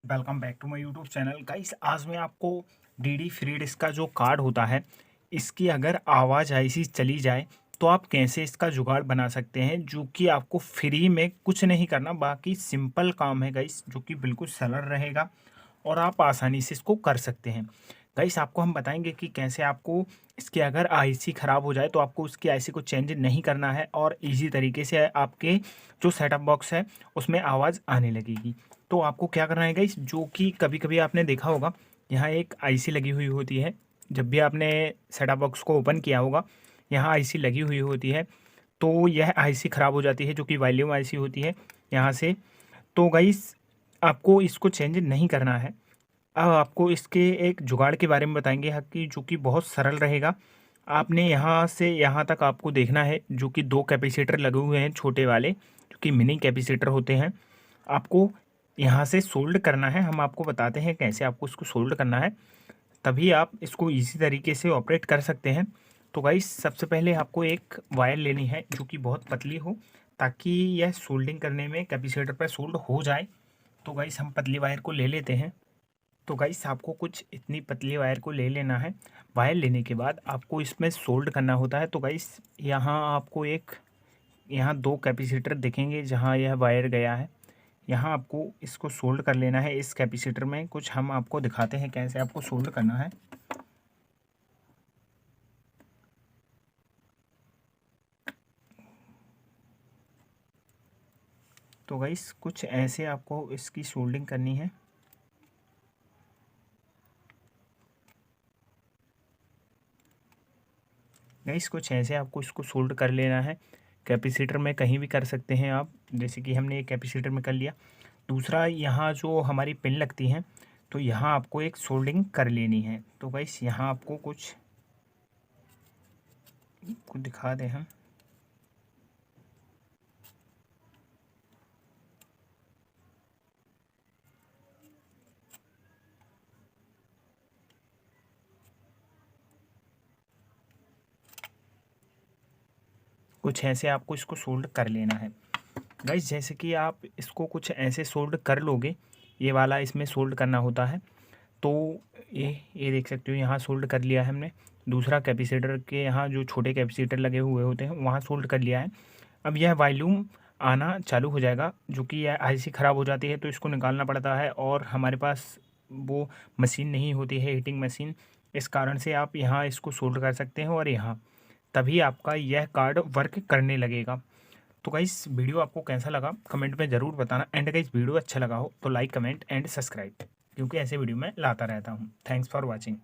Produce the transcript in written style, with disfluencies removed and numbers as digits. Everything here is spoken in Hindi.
Welcome back to my YouTube channel guys. आज मैं आपको डीडी फ्री डिश का जो कार्ड होता है, इसकी अगर आवाज़ ऐसी चली जाए तो आप कैसे इसका जुगाड़ बना सकते हैं, जो कि आपको फ्री में कुछ नहीं करना, बाकी सिंपल काम है गाइस, जो कि बिल्कुल सरल रहेगा और आप आसानी से इसको कर सकते हैं। गाइस आपको हम बताएंगे कि कैसे आपको इसकी अगर आईसी ख़राब हो जाए तो आपको उसकी आईसी को चेंज नहीं करना है और इजी तरीके से आपके जो सेटअप बॉक्स है उसमें आवाज़ आने लगेगी। तो आपको क्या करना है गाइस, जो कि कभी कभी आपने देखा होगा, यहाँ एक आईसी लगी हुई होती है। जब भी आपने सेटअप बॉक्स को ओपन किया होगा, यहाँ आईसी लगी हुई होती है। तो यह आईसी ख़राब हो जाती है, जो कि वॉल्यूम आईसी होती है यहाँ से। तो गाइस आपको इसको चेंज नहीं करना है। अब आपको इसके एक जुगाड़ के बारे में बताएंगे कि जो कि बहुत सरल रहेगा। आपने यहाँ से यहाँ तक आपको देखना है, जो कि दो कैपेसिटर लगे हुए हैं छोटे वाले, जो कि मिनी कैपेसिटर होते हैं। आपको यहाँ से सोल्ड करना है। हम आपको बताते हैं कैसे आपको इसको सोल्ड करना है, तभी आप इसको इजी तरीके से ऑपरेट कर सकते हैं। तो गाइस सबसे पहले आपको एक वायर लेनी है जो कि बहुत पतली हो, ताकि यह सोल्डिंग करने में कैपेसिटर पर सोल्ड हो जाए। तो गाइस हम पतली वायर को ले लेते हैं। तो गाइस आपको कुछ इतनी पतली वायर को ले लेना है। वायर लेने के बाद आपको इसमें सोल्ड करना होता है। तो गाइस यहाँ आपको यहाँ दो कैपेसिटर दिखेंगे जहाँ यह वायर गया है। यहाँ आपको इसको सोल्ड कर लेना है। इस कैपेसिटर में कुछ हम आपको दिखाते हैं कैसे आपको सोल्ड करना है। तो गाइस कुछ ऐसे आपको इसकी सोल्डिंग करनी है। गाइस कुछ ऐसे आपको इसको सोल्ड कर लेना है। कैपेसिटर में कहीं भी कर सकते हैं आप, जैसे कि हमने एक कैपेसिटर में कर लिया। दूसरा, यहाँ जो हमारी पिन लगती हैं, तो यहाँ आपको एक सोल्डिंग कर लेनी है। तो गाइस यहाँ आपको कुछ दिखा दें हम। कुछ ऐसे आपको इसको सोल्ड कर लेना है। गाइस जैसे कि आप इसको कुछ ऐसे सोल्ड कर लोगे, ये वाला इसमें सोल्ड करना होता है। तो ये देख सकते हो, यहाँ सोल्ड कर लिया है हमने। दूसरा कैपेसिटर के यहाँ जो छोटे कैपेसिटर लगे हुए होते हैं वहाँ सोल्ड कर लिया है। अब यह वॉल्यूम आना चालू हो जाएगा, जो कि यह आईसी ख़राब हो जाती है तो इसको निकालना पड़ता है, और हमारे पास वो मशीन नहीं होती है, हीटिंग मशीन। इस कारण से आप यहाँ इसको सोल्ड कर सकते हैं और यहाँ, तभी आपका यह कार्ड वर्क करने लगेगा। तो गाइस वीडियो आपको कैसा लगा कमेंट में ज़रूर बताना। एंड गाइस वीडियो अच्छा लगा हो तो लाइक कमेंट एंड सब्सक्राइब, क्योंकि ऐसे वीडियो मैं लाता रहता हूँ। Thanks for watching.